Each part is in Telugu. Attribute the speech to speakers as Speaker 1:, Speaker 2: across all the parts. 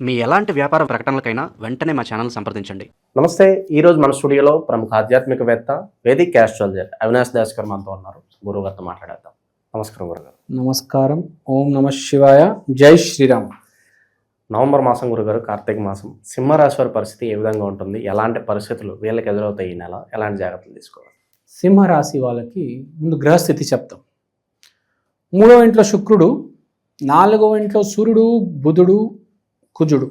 Speaker 1: మీ ఎలాంటి వ్యాపార ప్రకటనలకైనా వెంటనే మా ఛానల్ సంప్రదించండి.
Speaker 2: నమస్తే. ఈరోజు మన స్టూడియోలో ప్రముఖ ఆధ్యాత్మికవేత్త వేదిక్ ఆస్ట్రాలజర్ అవినాష్ దాస్ గారు మనతో ఉన్నారు. గురువు గారితో మాట్లాడేద్దాం. నమస్కారం గురుగారు.
Speaker 3: నమస్కారం. ఓం నమ శివాయ. జై శ్రీరామ్.
Speaker 2: నవంబర్ మాసం గురుగారు, కార్తీక మాసం, సింహరాశి వారి పరిస్థితి ఏ విధంగా ఉంటుంది? ఎలాంటి పరిస్థితులు వీళ్ళకి ఎదురవుతాయి? ఈ నెల ఎలాంటి జాగ్రత్తలు తీసుకోవాలి?
Speaker 3: సింహరాశి వాళ్ళకి ముందు గ్రహస్థితి చెప్తాం. 3వ ఇంట్లో శుక్రుడు, 4వ ఇంట్లో సూర్యుడు, బుధుడు, కుజుడు,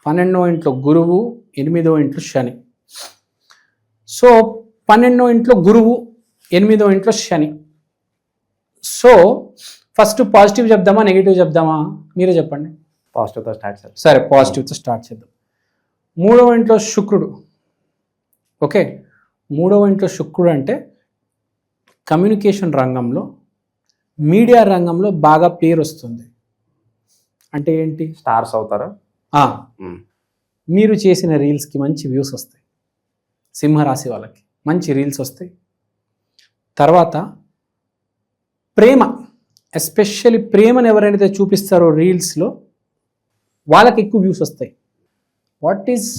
Speaker 3: 12వ ఇంట్లో గురువు, 8వ ఇంట్లో శని. సో 12వ ఇంట్లో గురువు, 8వ ఇంట్లో శని. సో ఫస్ట్ పాజిటివ్ చెప్దామా, నెగిటివ్ చెప్దామా? మీరే చెప్పండి.
Speaker 2: పాజిటివ్తో స్టార్ట్ చేద్దాం.
Speaker 3: సరే, పాజిటివ్తో స్టార్ట్ చేద్దాం. 3వ ఇంట్లో శుక్రుడు. ఓకే, 3వ ఇంట్లో శుక్రుడు అంటే కమ్యూనికేషన్ రంగంలో, మీడియా రంగంలో బాగా పేరు వస్తుంది. అంటే ఏంటి?
Speaker 2: స్టార్స్ అవుతారా?
Speaker 3: మీరు చేసిన రీల్స్కి మంచి వ్యూస్ వస్తాయి. సింహరాశి వాళ్ళకి మంచి రీల్స్ వస్తాయి. తర్వాత ప్రేమ, ఎస్పెషల్లీ ప్రేమను ఎవరైతే చూపిస్తారో రీల్స్లో వాళ్ళకి ఎక్కువ వ్యూస్ వస్తాయి. What is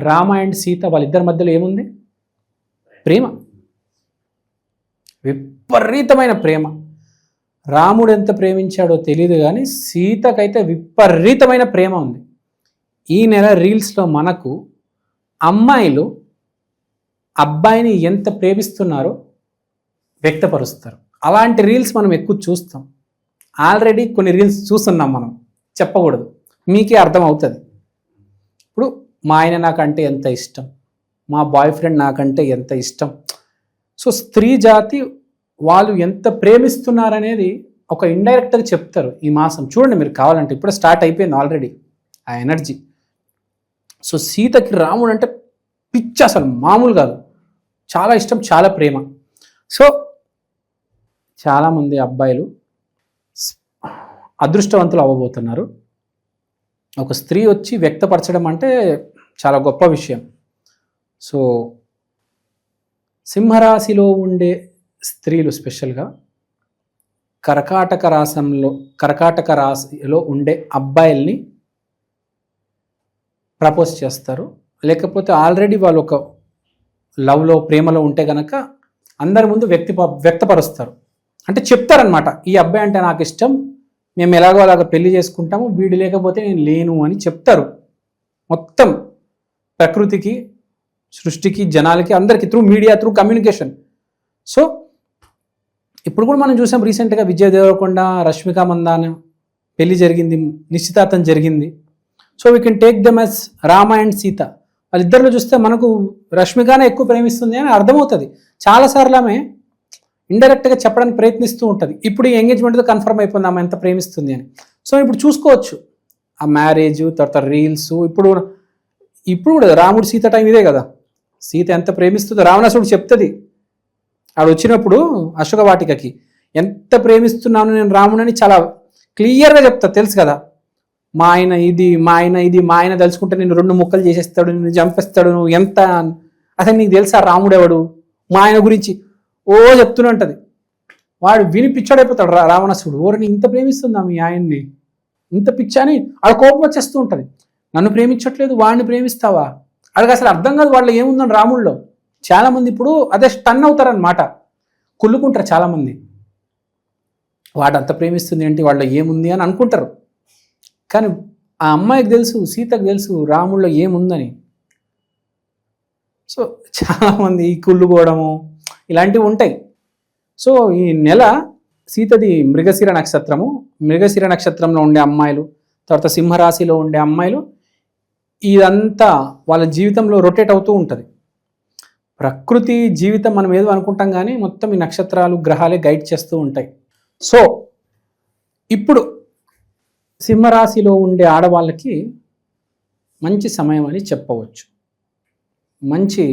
Speaker 3: Rama and Sita, వాళ్ళిద్దరి మధ్యలో ఏముంది? ప్రేమ, విపరీతమైన ప్రేమ. రాముడు ఎంత ప్రేమించాడో తెలియదు కానీ సీతకైతే విపరీతమైన ప్రేమ ఉంది. ఈ నెల రీల్స్లో మనకు అమ్మాయిలు అబ్బాయిని ఎంత ప్రేమిస్తున్నారో వ్యక్తపరుస్తారు. అలాంటి రీల్స్ మనం ఎక్కువ చూస్తాం. ఆల్రెడీ కొన్ని రీల్స్ చూస్తున్నాం, మనం చెప్పకూడదు, మీకే అర్థమవుతుంది. ఇప్పుడు మా ఆయన నాకంటే ఎంత ఇష్టం, మా బాయ్ ఫ్రెండ్ నాకంటే ఎంత ఇష్టం. సో స్త్రీ జాతి వాళ్ళు ఎంత ప్రేమిస్తున్నారనేది ఒక ఇండైరెక్ట్గా చెప్తారు ఈ మాసం. చూడండి మీరు కావాలంటే, ఇప్పుడే స్టార్ట్ అయిపోయింది ఆల్రెడీ ఆ ఎనర్జీ. సో సీతకి రాముడు అంటే పిచ్చి, అసలు మామూలు కాదు, చాలా ఇష్టం, చాలా ప్రేమ. సో చాలామంది అబ్బాయిలు అదృష్టవంతులు అవ్వబోతున్నారు. ఒక స్త్రీ వచ్చి వ్యక్తపరచడం అంటే చాలా గొప్ప విషయం. సో సింహరాశిలో ఉండే స్త్రీలు స్పెషల్గా కర్కాటక రాశిలో ఉండే అబ్బాయిల్ని ప్రపోజ్ చేస్తారు. లేకపోతే ఆల్రెడీ వాళ్ళు ఒక లవ్లో, ప్రేమలో ఉంటే కనుక అందరి ముందు వ్యక్తపరుస్తారు. అంటే చెప్తారనమాట, ఈ అబ్బాయి అంటే నాకు ఇష్టం, మేము ఎలాగో అలాగ పెళ్లి చేసుకుంటాము, వీడు లేకపోతే నేను లేను అని చెప్తారు. మొత్తం ప్రకృతికి, సృష్టికి, జనాలకి, అందరికీ through media, through communication. So ఇప్పుడు కూడా మనం చూసాం, రీసెంట్గా విజయ్ దేవరకొండ, రష్మిక మందాన పెళ్లి జరిగింది, నిశ్చితార్థం జరిగింది. So we can take them as Rama and Sita. వాళ్ళిద్దరిలో చూస్తే మనకు రష్మికనే ఎక్కువ ప్రేమిస్తుంది అని అర్థమవుతుంది. చాలాసార్లు ఆమె ఇండైరెక్ట్గా చెప్పడానికి ప్రయత్నిస్తూ ఉంటుంది. ఇప్పుడు ఈ ఎంగేజ్మెంట్తో కన్ఫర్మ్ అయిపోయింది ఆమె ఎంత ప్రేమిస్తుంది అని. సో ఇప్పుడు చూసుకోవచ్చు ఆ మ్యారేజ్, తర్వాత రీల్స్. ఇప్పుడు కూడా రాముడు సీత టైం ఇదే కదా. సీత ఎంత ప్రేమిస్తుందో రావణాసుడు చెప్తుంది. ఆడు వచ్చినప్పుడు అశోక వాటికకి ఎంత ప్రేమిస్తున్నాను నేను రాముడని చాలా క్లియర్గా చెప్తా, తెలుసు కదా. మా ఆయన ఇది, మా ఆయన ఇది, మా ఆయన తలుచుకుంటే నేను 2 ముక్కలు చేసేస్తాడు, నిన్ను చంపేస్తాడు, నువ్వు ఎంత, అసలు నీకు తెలుసా రాముడు ఎవడు, మా ఆయన గురించి ఓ చెప్తూనే ఉంటుంది. వాడు విని పిచ్చాడైపోతాడు రావణాసుడు. ఓరని ఇంత ప్రేమిస్తుందా మీ ఆయన్ని, ఇంత పిచ్చాని ఆడ కోపం వచ్చేస్తూ ఉంటుంది. నన్ను ప్రేమించట్లేదు, వాడిని ప్రేమిస్తావా? అడిగి అసలు అర్థం కాదు వాళ్ళు ఏముందని రాముడిలో. చాలామంది ఇప్పుడు అదే స్టన్ అవుతారనమాట, కుళ్ళుకుంటారు చాలామంది. వాడంత ప్రేమిస్తుంది ఏంటి, వాళ్ళలో ఏముంది అని అనుకుంటారు. కానీ ఆ అమ్మాయికి తెలుసు, సీతకు తెలుసు రాముడిలో ఏముందని. సో చాలామంది ఈ కుళ్ళుకోవడము ఇలాంటివి ఉంటాయి. సో ఈ నెల సీతది మృగశిర నక్షత్రము. మృగశిర నక్షత్రంలో ఉండే అమ్మాయిలు, తర్వాత సింహరాశిలో ఉండే అమ్మాయిలు, ఇదంతా వాళ్ళ జీవితంలో రొటేట్ అవుతూ ఉంటుంది. ప్రకృతి జీవితం మనం ఏదో అనుకుంటాం కానీ మొత్తం ఈ నక్షత్రాలు, గ్రహాలే గైడ్ చేస్తూ ఉంటాయి. సో ఇప్పుడు సింహరాశిలో ఉండే ఆడవాళ్ళకి మంచి సమయం అని చెప్పవచ్చు. మంచి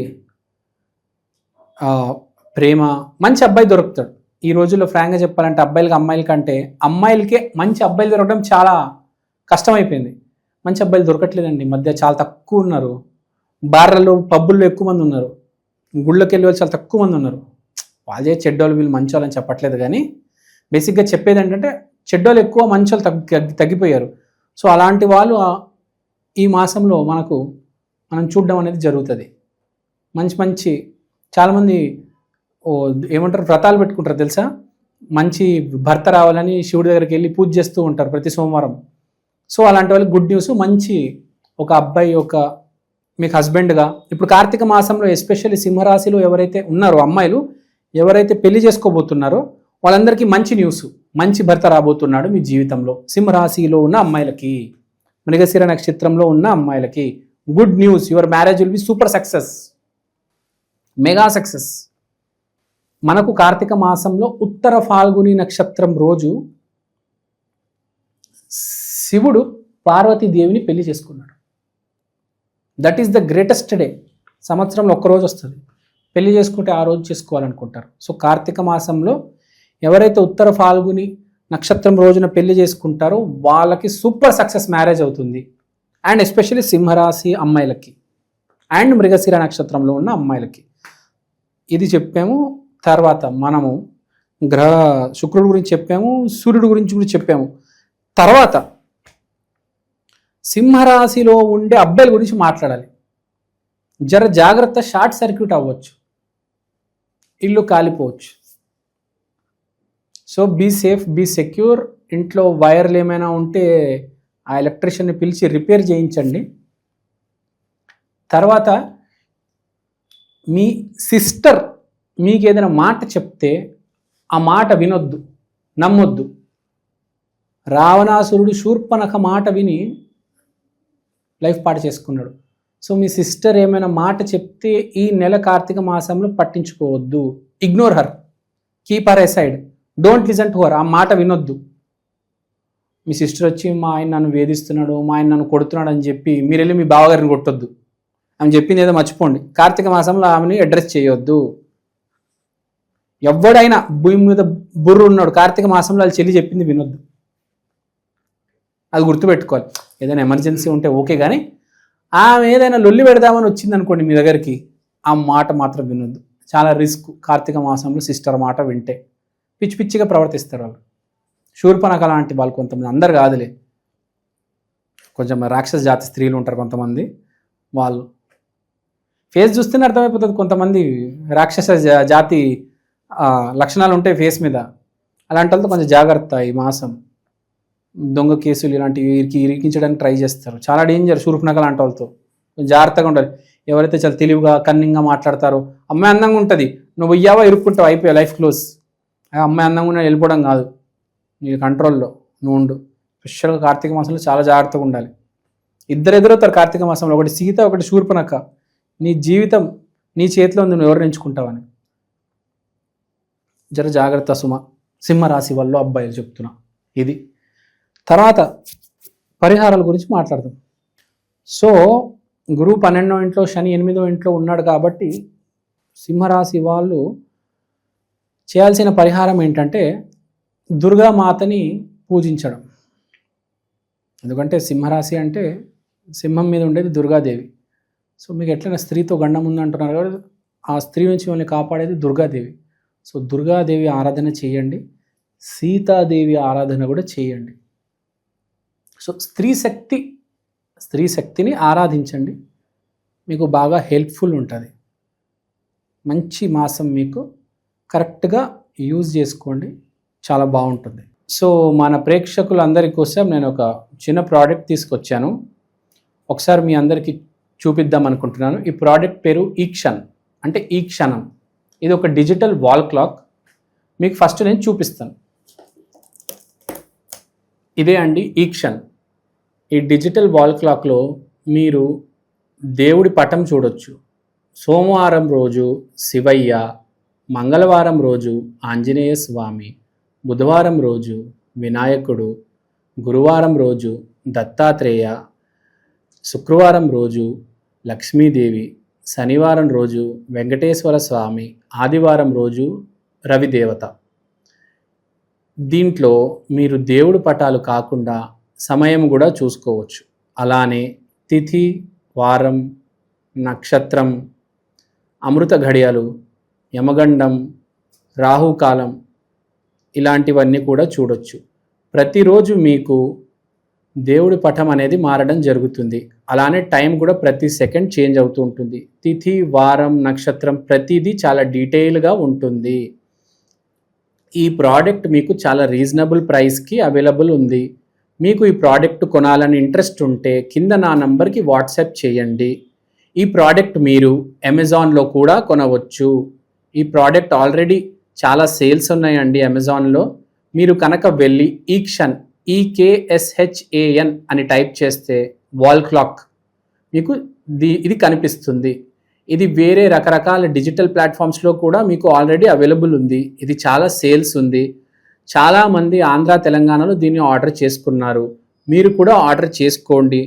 Speaker 3: ప్రేమ, మంచి అబ్బాయి దొరుకుతాడు. ఈ రోజుల్లో ఫ్రాంక్గా చెప్పాలంటే అబ్బాయిలకి అమ్మాయిల కంటే అమ్మాయిలకే మంచి అబ్బాయిలు దొరకడం చాలా కష్టమైపోయింది. మంచి అబ్బాయిలు దొరకట్లేదండి ఈ మధ్య, చాలా తక్కువ ఉన్నారు. బార్లలో, పబ్బుల్లో ఎక్కువ మంది ఉన్నారు, గుళ్ళకి వెళ్ళే వాళ్ళు చాలా తక్కువ మంది ఉన్నారు. వాళ్ళే చెడ్డోళ్ళు, వీళ్ళు మంచోళ్ళని చెప్పట్లేదు కానీ బేసిక్గా చెప్పేది ఏంటంటే చెడ్డోళ్ళు ఎక్కువ, మంచోళ్ళు తగ్గిపోయారు. సో అలాంటి వాళ్ళు ఈ మాసంలో మనం చూడడం అనేది జరుగుతుంది. మంచి మంచి చాలామంది ఏమంటారు వ్రతాలు పెట్టుకుంటారు తెలుసా, మంచి భర్త రావాలని శివుడి దగ్గరికి వెళ్ళి పూజ చేస్తూ ఉంటారు ప్రతి సోమవారం. సో అలాంటి వాళ్ళకి గుడ్ న్యూస్, మంచి ఒక అబ్బాయి మీకు హస్బెండ్గా ఇప్పుడు కార్తీక మాసంలో ఎస్పెషల్లీ సింహరాశిలో ఎవరైతే ఉన్నారో అమ్మాయిలు ఎవరైతే పెళ్లి చేసుకోబోతున్నారో వాళ్ళందరికీ మంచి న్యూస్, మంచి భర్త రాబోతున్నాడు మీ జీవితంలో. సింహరాశిలో ఉన్న అమ్మాయిలకి, మృగశిర నక్షత్రంలో ఉన్న అమ్మాయిలకి good news, your marriage will be super success, mega success. మనకు కార్తీక మాసంలో ఉత్తర ఫాల్గుని నక్షత్రం రోజు శివుడు పార్వతీదేవిని పెళ్లి చేసుకున్నాడు. That is the greatest day. సంవత్సరంలో ఒక్కరోజు వస్తుంది, పెళ్లి చేసుకుంటే ఆ రోజు చేసుకోవాలనుకుంటారు. సో కార్తీక మాసంలో ఎవరైతే ఉత్తర ఫాల్గుని నక్షత్రం రోజున పెళ్లి చేసుకుంటారో వాళ్ళకి సూపర్ సక్సెస్ మ్యారేజ్ అవుతుంది. అండ్ ఎస్పెషల్లీ సింహరాశి అమ్మాయిలకి అండ్ మృగశిర నక్షత్రంలో ఉన్న అమ్మాయిలకి ఇది చెప్పాము. తర్వాత మనము శుక్రుడి గురించి చెప్పాము, సూర్యుడి గురించి కూడా చెప్పాము. తర్వాత సింహరాశిలో ఉండే అబ్బాయిల గురించి మాట్లాడాలి. జర జాగ్రత్త, షార్ట్ సర్క్యూట్ అవ్వచ్చు, ఇల్లు కాలిపోవచ్చు. So be safe, be secure. ఇంట్లో వైర్లు ఏమైనా ఉంటే ఆ ఎలక్ట్రీషియన్ని పిలిచి రిపేర్ చేయించండి. తర్వాత మీ సిస్టర్ మీకు ఏదైనా మాట చెప్తే ఆ మాట వినొద్దు, నమ్మొద్దు. రావణాసురుడు శూర్పణఖ మాట విని లైఫ్ పాటు చేసుకున్నాడు. సో మీ సిస్టర్ ఏమైనా మాట చెప్తే ఈ నెల కార్తీక మాసంలో పట్టించుకోవద్దు. Ignore her, keep her aside, don't listen to her. ఆ మాట వినొద్దు. మీ సిస్టర్ వచ్చి మా ఆయన నన్ను వేధిస్తున్నాడు, మా ఆయన నన్ను కొడుతున్నాడు అని చెప్పి మీరు వెళ్ళి మీ బావగారిని కొట్టొద్దు. ఆమె చెప్పింది ఏదో మర్చిపోండి. కార్తీక మాసంలో ఆమెని అడ్రస్ చేయొద్దు. ఎవడైనా భూమి మీద బుర్రు ఉన్నాడు కార్తీక మాసంలో వాళ్ళ చెల్లి చెప్పింది వినొద్దు. అది గుర్తుపెట్టుకోవాలి. ఏదైనా ఎమర్జెన్సీ ఉంటే ఓకే, కానీ ఆమె ఏదైనా లొల్లి పెడదామని వచ్చింది అనుకోండి మీ దగ్గరికి, ఆ మాట మాత్రం వినొద్దు. చాలా రిస్క్ కార్తీక మాసంలో సిస్టర్ మాట వింటే. పిచ్చి పిచ్చిగా ప్రవర్తిస్తారు వాళ్ళు. శూర్పణఖ లాంటి వాళ్ళు కొంతమంది, అందరు కాదులే, కొంచెం రాక్షస జాతి స్త్రీలు ఉంటారు కొంతమంది. వాళ్ళు ఫేస్ చూస్తేనే అర్థమైపోతుంది. కొంతమంది రాక్షస జాతి లక్షణాలు ఉంటాయి ఫేస్ మీద. అలాంటి వాళ్ళతో కొంచెం జాగ్రత్త. ఈ మాసం దొంగ కేసులు ఇలాంటివి ఇరికించడానికి ట్రై చేస్తారు. చాలా డేంజర్ శూర్పణఖ లాంటి వాళ్ళతో. జాగ్రత్తగా ఉండాలి. ఎవరైతే చాలా తెలివిగా కన్నింగ్గా మాట్లాడతారో, అమ్మాయి అందంగా ఉంటుంది, నువ్వు ఇయ్యావా ఇరుక్కుంటావు, అయిపోయా, లైఫ్ క్లోజ్. అమ్మాయి అందంగా ఉన్న వెళ్ళిపోవడం కాదు, నీ కంట్రోల్లో నువ్వు ఉండు. స్పెషల్గా కార్తీక మాసంలో చాలా జాగ్రత్తగా ఉండాలి. ఇద్దరు ఎదురవుతారు కార్తీక మాసంలో, ఒకటి సీత, ఒకటి శూర్పణఖ. నీ జీవితం నీ చేతిలో ఉంది, నువ్వు ఎవరిని ఎంచుకుంటావని. జర జాగ్రత్త సుమ. సింహరాశి వాళ్ళు అబ్బాయిలు చెప్తున్నా ఇది. తర్వాత పరిహారాల గురించి మాట్లాడదాం. సో గురువు 12వ ఇంట్లో, శని 8వ ఇంట్లో ఉన్నాడు కాబట్టి సింహరాశి వాళ్ళు చేయాల్సిన పరిహారం ఏంటంటే దుర్గామాతని పూజించడం. ఎందుకంటే సింహరాశి అంటే సింహం మీద ఉండేది దుర్గాదేవి. సో మీకు ఎట్లయినా స్త్రీతో గండం ఉంది అంటున్నారు కాబట్టి ఆ స్త్రీ నుంచి మిమ్మల్ని కాపాడేది దుర్గాదేవి. సో దుర్గాదేవి ఆరాధన చేయండి, సీతాదేవి ఆరాధన కూడా చేయండి. సో స్త్రీ శక్తిని ఆరాధించండి, మీకు బాగా హెల్ప్ఫుల్ ఉంటుంది. మంచి మాసం మీకు కరెక్ట్గా యూజ్ చేసుకోండి, చాలా బాగుంటుంది. సో మన ప్రేక్షకులందరి కోసం నేను ఒక చిన్న ప్రోడక్ట్ తీసుకొచ్చాను, ఒకసారి మీ అందరికీ చూపిద్దాం అనుకుంటున్నాను. ఈ ప్రోడక్ట్ పేరు ఈక్షన్, అంటే ఈ క్షణం. ఇది ఒక డిజిటల్ వాల్ క్లాక్. మీకు ఫస్ట్ నేను చూపిస్తాను. ఇదే అండి ఈక్షన్. ఈ డిజిటల్ వాల్ క్లాక్లో మీరు దేవుడి పటం చూడొచ్చు. సోమవారం రోజు శివయ్య, మంగళవారం రోజు ఆంజనేయ స్వామి, బుధవారం రోజు వినాయకుడు, గురువారం రోజు దత్తాత్రేయ, శుక్రవారం రోజు లక్ష్మీదేవి, శనివారం రోజు వెంకటేశ్వర స్వామి, ఆదివారం రోజు రవిదేవత. దీంట్లో మీరు దేవుడి పటాలు కాకుండా సమయం కూడా చూసుకోవచ్చు. అలానే తిథి, వారం, నక్షత్రం, అమృత ఘడియలు, యమగండం, రాహుకాలం ఇలాంటివన్నీ కూడా చూడొచ్చు. ప్రతిరోజు మీకు దేవుడి పటం అనేది మారడం జరుగుతుంది. అలానే టైం కూడా ప్రతి సెకండ్ చేంజ్ అవుతూ ఉంటుంది. తిథి, వారం, నక్షత్రం ప్రతిదీ చాలా డీటెయిల్గా ఉంటుంది. ఈ ప్రోడక్ట్ మీకు చాలా రీజనబుల్ ప్రైస్కి అవైలబుల్ ఉంది. మీకు ఈ ప్రోడక్ట్ కొనాలని ఇంట్రెస్ట్ ఉంటే కింద నా నంబర్కి వాట్సాప్ చేయండి. ఈ ప్రోడక్ట్ మీరు అమెజాన్లో కూడా కొనవచ్చు. ఈ ప్రోడక్ట్ ఆల్రెడీ చాలా సేల్స్ ఉన్నాయండి అమెజాన్లో. మీరు కనుక వెళ్ళి ఈక్షన్ EKSHAN అని టైప్ చేస్తే వాల్ క్లాక్ మీకు ఇది కనిపిస్తుంది. ఇది వేరే రకరకాల డిజిటల్ ప్లాట్ఫామ్స్లో కూడా మీకు ఆల్రెడీ అవైలబుల్ ఉంది. ఇది చాలా సేల్స్ ఉంది. చాలామంది ఆంధ్ర, తెలంగాణలో దీన్ని ఆర్డర్ చేసుకున్నారు. మీరు కూడా ఆర్డర్ చేసుకోండి.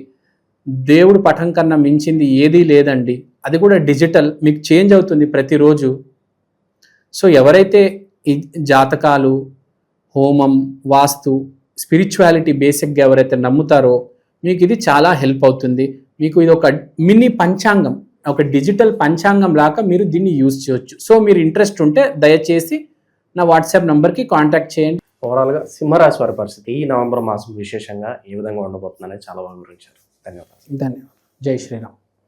Speaker 3: దేవుడి పటం కన్నా మించింది ఏదీ లేదండి. అది కూడా డిజిటల్, మీకు చేంజ్ అవుతుంది ప్రతిరోజు. సో ఎవరైతే ఈ జాతకాలు, హోమం, వాస్తు, స్పిరిచువాలిటీ బేసిక్గా ఎవరైతే నమ్ముతారో మీకు ఇది చాలా హెల్ప్ అవుతుంది. మీకు ఇది ఒక మినీ పంచాంగం, ఒక డిజిటల్ పంచాంగం లాగా మీరు దీన్ని యూజ్ చేయొచ్చు. సో మీరు ఇంట్రెస్ట్ ఉంటే దయచేసి నా వాట్సాప్ నంబర్కి కాంటాక్ట్ చేయండి.
Speaker 2: ఓవరాల్గా సింహరాశి వారి పరిస్థితి ఈ నవంబర్ మాసం విశేషంగా ఏ విధంగా ఉండబోతుందనేది చాలా బాగా వివరించారు. ధన్యవాదాలు.
Speaker 3: ధన్యవాదాలు. జై శ్రీరామ్.